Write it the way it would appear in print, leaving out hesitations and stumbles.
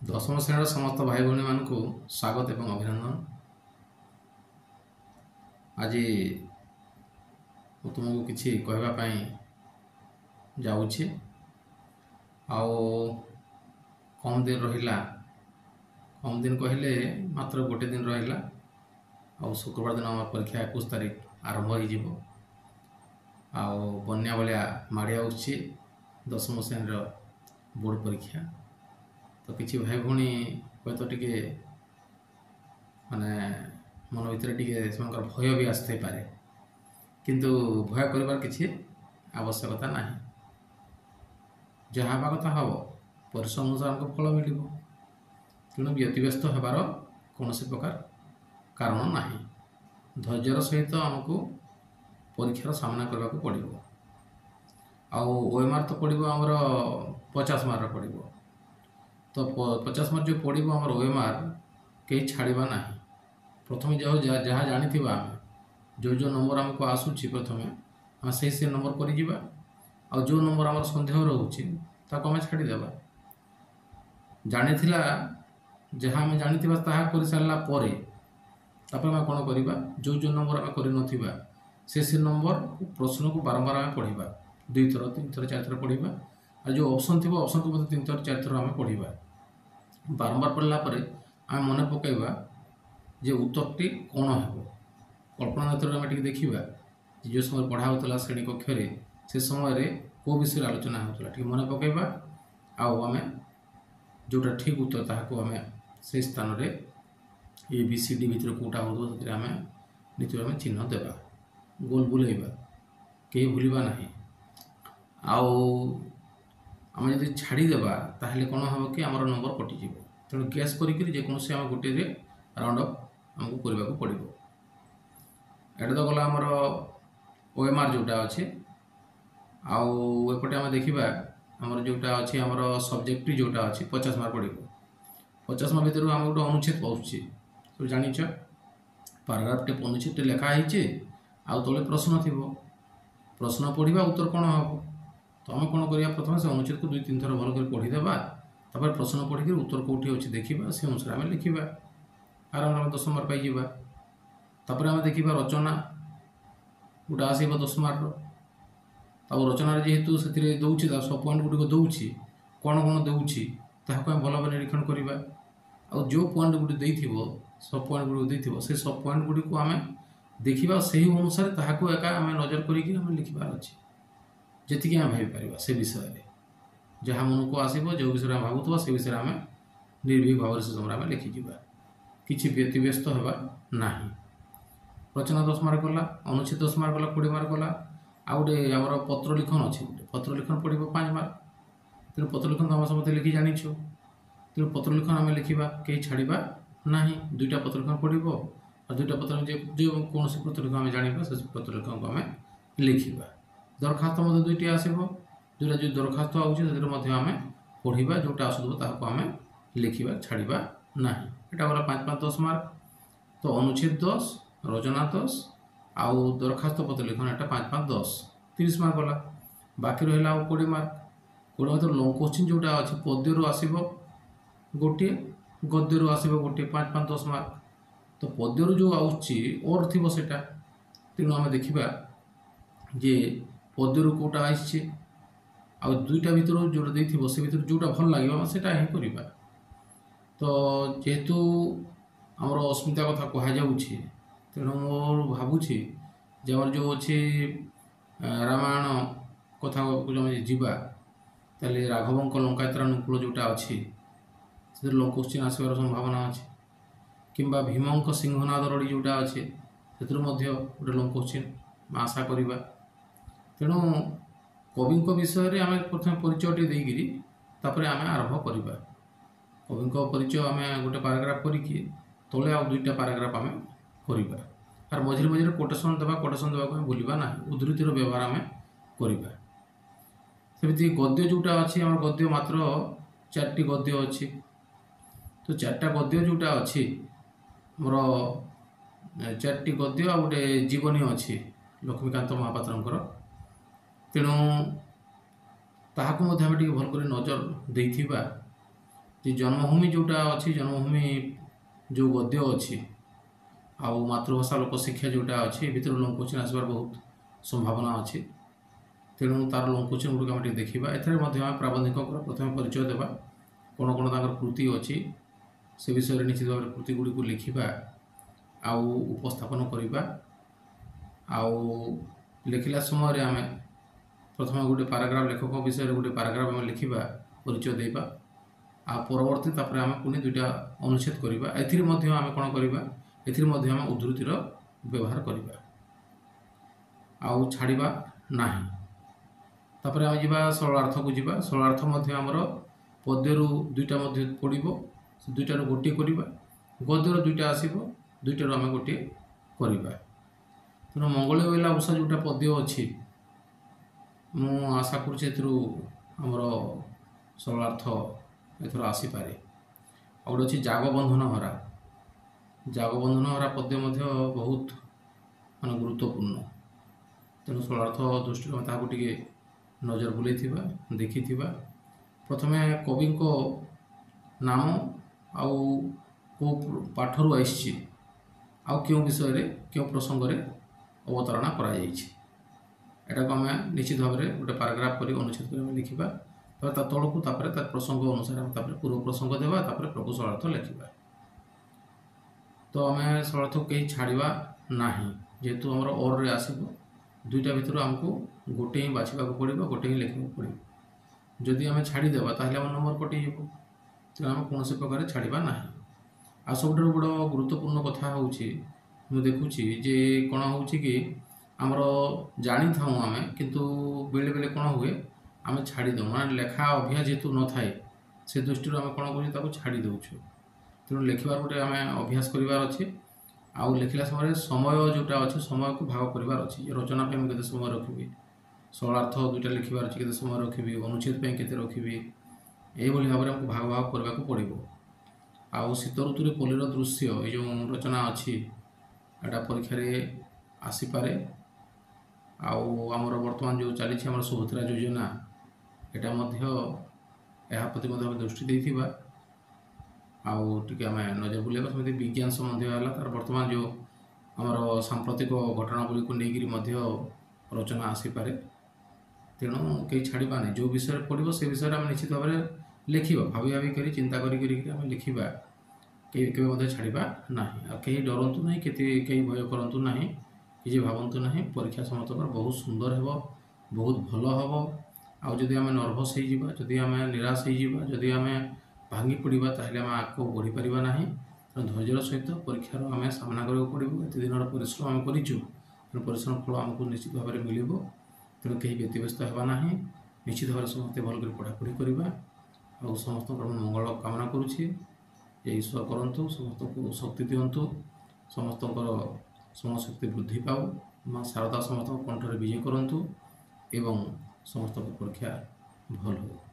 दशम श्रेणी समस्त भाई भौणी मानू स्वागत एवं अभिनंदन। आज तुमको किसी कहवाई जाऊँगी आओ कम दिन रहा कम दिन कहले मात्र गोटे दिन रहा आ शुक्रवार दिन आम परीक्षा 21 तारीख आरंभ हो बन्या भाया माड़ी आसुची दशम श्रेणी बोर्ड परीक्षा। तो किसी भाई भौणी हे तो टे माने मन भर टे भय भी आसते पारे किंतु भय कर किसी आवश्यकता ना जहाँ हवा कथा हम परिश्रम अनुसार आमको फल मिल तेणु व्यतिव्यस्त होबार कौन प्रकार कारण ना धैर्यर सहित आमको परीक्षार सामना करने को पड़ो। आउ ओएमआर तो पड़ो आमर 50 मार्क पड़ो तो 50 मार्क जो पड़ो आमर ओएमआर कहीं छाड़ा ना प्रथम जहाँ जानी आम जो जो नंबर आमको आसूँ प्रथम आम से नंबर कर आ जो नंबर आम सन्देह रोचे आम छाड़देवा जानी जहाँ आम जानी कर सारापर आम कौन करवा जो जो नंबर आम कर से नंबर प्रश्न को बारंबार आम पढ़ा 2 थर 3 थर 4 थर पढ़ा और जो ऑप्शन थी ऑप्शन को 3 थर 4 थर आम पढ़ा बारंबार पढ़ला आम मन पकईवा जे उत्तरटी कौन हो कल्पना नेत्र आम देखा जो समय पढ़ा होता श्रेणी कक्ष से समय कौ विषय आलोचना होता मन पकईवा आम जोटा ठीक उत्तर ताकू आम से स्थान ABCD भितर कौटा हो आम नीति आम चिन्ह देवा गोल बुलेबा कहीं भूलवा ना आम जब छाड़देवा ताहले कौन हम कि आम नंबर कटिज तेणु गैस करजेकोसी आम गोटे राउंड अप आमको करने को पड़ो। एटा तो गला आमर OMR जोटा अच्छे आउपटे आम देखा आमर जोटा अच्छे आमर सब्जेक्ट जोटा अच्छे 50 मार्क पड़ो 50 मार्क भितर आम गोटे अनुच्छेद पहुँचे सब जानिच पाराग्राफ टे अनुच्छेद टे लिखाई आउ तले प्रश्न थी प्रश्न पढ़ा उत्तर कौन हम तो आम कौन करा प्रथम से अनुच्छेद को 2-3 थर भल कर पढ़ीदेवा तापर प्रश्न पढ़ी उत्तर कौटी अच्छे देखा से अनुसार आम लिखा आराम 10 मार्क पाइबा। तापर आम देखा रचना गोटे आसब 10 मार्क रचना जेहेतु से दौर सब पॉइंट गुड़िक दौर कौन कौन दौर भल भाव निरीक्षण करवा आ जो पॉइंट गुड़ी सब पॉइंट गुड़ी से सब पॉइंट गुड़ी को आम देखा से अनुसार ताकू एका आम नजर करें लिखार अच्छे जी आम भाई से विषय जहाँ मन को आसो जो विषय आम भावुवा से विषय आम निर्भीक भाव से समय आम लिखिजा किसी व्यतिव्यस्त होगा ना। रचना 10 मार्क गला अनुच्छेद 10 मार्क गला 20 मार्क गला आ गए आमर पत्र लिखन अच्छे गोटे पत्र लिखन पड़ो 5 मार्क तेणु पत्र लिखन तो आम समस्त लिखि जानीछ तेणु पत्र लिखन आम लिखा कहीं छाड़ा ना 2टा पत्र लिखन पड़ो और 2टा पत्र जो कौन से पत्र लिखन आम जाना से पत्र लिखन को आम लिखा दरखास्त 2टी आसो जोटा जो दरखास्त आम पढ़ा जोटा आसूबा आम लिखा छाड़ा ना यहाँ गला 5-5 10 मार्क तो अनुच्छेद 10 रचना 10 आउ दरखास्त पत्र लिखन यहाँ 5-5 10 30 मार्क गला बाकी रहा 20 मार्क 20 मार्क लंग क्वेश्चन जोटा अच्छे पद्य आसब गोटे गद्य आसब गोटे 5-5 10 मार्क तो पद्य जो आउची और थी सेटा तेणु आम देखा जे पद्य कौटा आसचे आ 2टा भितर जोटा से भर जोटा भल लगे से ही करवा। तो जेहेतु आमर अस्मिता कथा कहुच्छे तेणु मोर भावुची आम जो अच्छे रामायण कथा को जीवा ताले राघवंक लंकायतर अनुकूल जोटा अच्छी से लंग क्वेश्चन आसबार संभावना अच्छे किंबा भीमंक सिंहनाद रड़ी जोटा अच्छे से गोटे लंग क्वेश्चन आशा करवा। तेणु कवि विषय आम प्रथम परिचय देकरी तापर आम आरंभ करवा कवि परिचय आम गोटे पाराग्राफ करके तले आ 2टा पाराग्राफ आम करवा आर मझे मझे कोटेसन देवा भूलवा ना उद्धृतिर व्यवहार आम करवा। सेमती गद्य जोटा अच्छी आम गद्य मात्र 4टी गद्य अच्छी तो 4टा गद्य जोटा अच्छी मोर 4टी गद्य आ गोटे जीवनी अच्छी लक्ष्मीकांत महापात्र तेणु ताकू भल कर नजर देथिबा ଯେ ଜନ୍ମଭୂମି ଯେଉଁଟା ଅଛି, ଜନ୍ମଭୂମି ଯେଉଁ ଗଦ୍ୟ ଅଛି ଆଉ ମାତୃଭାଷା ଲୋକଶିକ୍ଷା ଯେଉଁଟା ଅଛି, ଏ ଭିତରୁ ଲଙ୍ଗ କୋଶ୍ଚିନ୍ ଆସିବାର ବହୁତ ସମ୍ଭାବନା ଅଛି। ତେଣୁ ତା'ର ଲଙ୍ଗ କୋଶ୍ଚିନ୍ ଗୁଡ଼ିକ ଆମେ ଟିକେ ଦେଖିବା। ଏଥିରେ ମଧ୍ୟ ଆମେ ପ୍ରାବନ୍ଧିକଙ୍କର ପ୍ରଥମେ ପରିଚୟ ଦେବା, କ'ଣ କ'ଣ ତାଙ୍କର କୃତି ଅଛି ସେ ବିଷୟରେ ନିଶ୍ଚିତ ଭାବରେ କୃତି ଗୁଡ଼ିକୁ ଲେଖିବା ଆଉ ଉପସ୍ଥାପନ କରିବା। ଆଉ ଲେଖିଲା ସମୟରେ ଆମେ ପ୍ରଥମେ ଗୋଟେ ପାରାଗ୍ରାଫ, ଲେଖକ ବିଷୟରେ ଗୋଟେ ପାରାଗ୍ରାଫ ଆମେ ଲେଖିବା, ପରିଚୟ ଦେବା। ଆଉ ପରବର୍ତ୍ତୀ ତାପରେ ଆମେ ପୁଣି ଦୁଇଟା ଅନୁଚ୍ଛେଦ କରିବା। ଏଥିରେ ମଧ୍ୟ ଆମେ କ'ଣ କରିବା, ଏଥିରେ ମଧ୍ୟ ଆମେ ଉଦ୍ଧୃତିର ବ୍ୟବହାର କରିବା ଆଉ ଛାଡ଼ିବା ନାହିଁ। ତାପରେ ଆମେ ଯିବା ସରଳାର୍ଥକୁ ଯିବା। ସରଳାର୍ଥ ମଧ୍ୟ ଆମର ପଦ୍ୟରୁ ଦୁଇଟା ମଧ୍ୟ ପଡ଼ିବ, ସେ ଦୁଇଟାରୁ ଗୋଟିଏ କରିବା। ଗଦ୍ୟରୁ ଦୁଇଟା ଆସିବ, ଦୁଇଟାରୁ ଆମେ ଗୋଟିଏ କରିବା। ତେଣୁ ମଙ୍ଗଳେ ଅଇଲା ଉଷା ଯେଉଁଟା ପଦ୍ୟ ଅଛି, ମୁଁ ଆଶା କରୁଛି ଏଥିରୁ ଆମର ସରଳାର୍ଥ ଏଥର ଆସିପାରେ। ଆଉ ଗୋଟେ ଅଛି ଜାଗବନ୍ଧନ ହରା। ଜାଗବନ୍ଧନ ହରା ପଦ୍ୟ ମଧ୍ୟ ବହୁତ ଗୁରୁତ୍ୱପୂର୍ଣ୍ଣ। ତେଣୁ ସରଳାର୍ଥ ଦୃଷ୍ଟିରୁ ଆମେ ତାହାକୁ ଟିକେ ନଜର ବୁଲେଇଥିବା, ଦେଖିଥିବା। ପ୍ରଥମେ କବିଙ୍କ ନାମ ଆଉ କେଉଁ ପାଠରୁ ଆସିଛି ଆଉ କେଉଁ ବିଷୟରେ, କେଉଁ ପ୍ରସଙ୍ଗରେ ଅବତାରଣା କରାଯାଇଛି, ଏଟାକୁ ଆମେ ନିଶ୍ଚିତ ଭାବରେ ଗୋଟେ ପାରାଗ୍ରାଫ କରି ଅନୁଚ୍ଛେଦ କରି ଆମେ ଲେଖିବା। ତାପରେ ତା ତଳକୁ ତାପରେ ତା ପ୍ରସଙ୍ଗ ଅନୁସାରେ ଆମେ ତାପରେ ପୂର୍ବ ପ୍ରସଙ୍ଗ ଦେବା, ତାପରେ ପ୍ରଭୁ ସରଳାର୍ଥ ଲେଖିବା। ତ ଆମେ ସରଳାର୍ଥକୁ କେହି ଛାଡ଼ିବା ନାହିଁ। ଯେହେତୁ ଆମର ଅର୍ରେ ଆସିବ, ଦୁଇଟା ଭିତରୁ ଆମକୁ ଗୋଟେ ହିଁ ବାଛିବାକୁ ପଡ଼ିବ, ଗୋଟେ ହିଁ ଲେଖିବାକୁ ପଡ଼ିବ। ଯଦି ଆମେ ଛାଡ଼ିଦେବା ତାହେଲେ ଆମ ନମ୍ବର କଟିଯିବ। ତେଣୁ ଆମେ କୌଣସି ପ୍ରକାର ଛାଡ଼ିବା ନାହିଁ। ଆଉ ସବୁଠାରୁ ବଡ଼ ଗୁରୁତ୍ୱପୂର୍ଣ୍ଣ କଥା ହେଉଛି, ମୁଁ ଦେଖୁଛି ଯେ କ'ଣ ହେଉଛି କି ଆମର ଜାଣିଥାଉ ଆମେ, କିନ୍ତୁ ବେଳେବେଳେ କ'ଣ ହୁଏ ଆମେ ଛାଡ଼ିଦେଉ, ମାନେ ଲେଖା ଅଭ୍ୟାସ ଯେହେତୁ ନଥାଏ, ସେ ଦୃଷ୍ଟିରୁ ଆମେ କ'ଣ କରୁଛୁ, ତାକୁ ଛାଡ଼ି ଦେଉଛୁ। ତେଣୁ ଲେଖିବାର ଗୋଟେ ଆମେ ଅଭ୍ୟାସ କରିବାର ଅଛି। ଆଉ ଲେଖିଲା ସମୟରେ ସମୟ ଯେଉଁଟା ଅଛି, ସମୟକୁ ଭାଗ କରିବାର ଅଛି। ରଚନା ପାଇଁ ମୁଁ କେତେ ସମୟ ରଖିବି, ସରଳାର୍ଥ ଦୁଇଟା ଲେଖିବାର ଅଛି କେତେ ସମୟ ରଖିବି, ଅନୁଚ୍ଛେଦ ପାଇଁ କେତେ ରଖିବି, ଏଇଭଳି ଭାବରେ ଆମକୁ ଭାଗ ଭାଗ କରିବାକୁ ପଡ଼ିବ। ଆଉ ଶୀତ ଋତୁରେ ପଲ୍ଲୀର ଦୃଶ୍ୟ, ଏ ଯେଉଁ ରଚନା ଅଛି, ଏଟା ପରୀକ୍ଷାରେ ଆସିପାରେ। ଆଉ ଆମର ବର୍ତ୍ତମାନ ଯେଉଁ ଚାଲିଛି ଆମର ସୁଭଦ୍ରା ଯୋଜନା, ଏଟା ମଧ୍ୟ ଏହା ପ୍ରତି ମଧ୍ୟ ଆମେ ଦୃଷ୍ଟି ଦେଇଥିବା ଆଉ ଟିକେ ଆମେ ନଜର ବୁଲେଇବା। ସେମିତି ବିଜ୍ଞାନ ସମ୍ବନ୍ଧୀୟ ହେଲା, ତାର ବର୍ତ୍ତମାନ ଯେଉଁ ଆମର ସାମ୍ପ୍ରତିକ ଘଟଣାଗୁଡ଼ିକୁ ନେଇକରି ମଧ୍ୟ ରଚନା ଆସିପାରେ। ତେଣୁ କେହି ଛାଡ଼ିବା ନାହିଁ। ଯେଉଁ ବିଷୟରେ ପଡ଼ିବ ସେ ବିଷୟରେ ଆମେ ନିଶ୍ଚିତ ଭାବରେ ଲେଖିବା, ଭାବି ଭାବି କରି ଚିନ୍ତା କରି ଆମେ ଲେଖିବା। କେବେ ମଧ୍ୟ ଛାଡ଼ିବା ନାହିଁ। ଆଉ କେହି ଡରନ୍ତୁ ନାହିଁ, କେହି ଭୟ କରନ୍ତୁ ନାହିଁ, କିଛି ଭାବନ୍ତୁ ନାହିଁ। ପରୀକ୍ଷା ସମସ୍ତଙ୍କର ବହୁତ ସୁନ୍ଦର ହେବ, ବହୁତ ଭଲ ହେବ। ଆଉ ଯଦି ଆମେ ନର୍ଭସ୍ ହେଇଯିବା, ଯଦି ଆମେ ନିରାଶ ହେଇଯିବା, ଯଦି ଆମେ ଭାଙ୍ଗି ପଡ଼ିବା, ତାହେଲେ ଆମେ ଆଗକୁ ବଢ଼ିପାରିବା ନାହିଁ। ତେଣୁ ଧୈର୍ଯ୍ୟର ସହିତ ପରୀକ୍ଷାର ଆମେ ସାମ୍ନା କରିବାକୁ ପଡ଼ିବ। ଏତେ ଦିନର ପରିଶ୍ରମ ଆମେ କରିଛୁ, ତେଣୁ ପରିଶ୍ରମ ଫଳ ଆମକୁ ନିଶ୍ଚିତ ଭାବରେ ମିଳିବ। ତେଣୁ କେହି ବ୍ୟତିବ୍ୟସ୍ତ ହେବା ନାହିଁ। ନିଶ୍ଚିତ ଭାବରେ ସମସ୍ତେ ଭଲ କରି ପଢ଼ାପଢ଼ି କରିବା। ଆଉ ସମସ୍ତଙ୍କର ମଙ୍ଗଳ କାମନା କରୁଛି। ଯେ ଈଶ୍ୱର କରନ୍ତୁ, ସମସ୍ତଙ୍କୁ ଶକ୍ତି ଦିଅନ୍ତୁ, ସମସ୍ତଙ୍କର ସ୍ମରଣଶକ୍ତି ବୃଦ୍ଧି ପାଉ, ମା' ଶାରଦା ସମସ୍ତଙ୍କ କଣ୍ଠରେ ବିଜୟ କରନ୍ତୁ ଏବଂ ସମସ୍ତଙ୍କ ପରୀକ୍ଷା ଭଲ ହେଉ।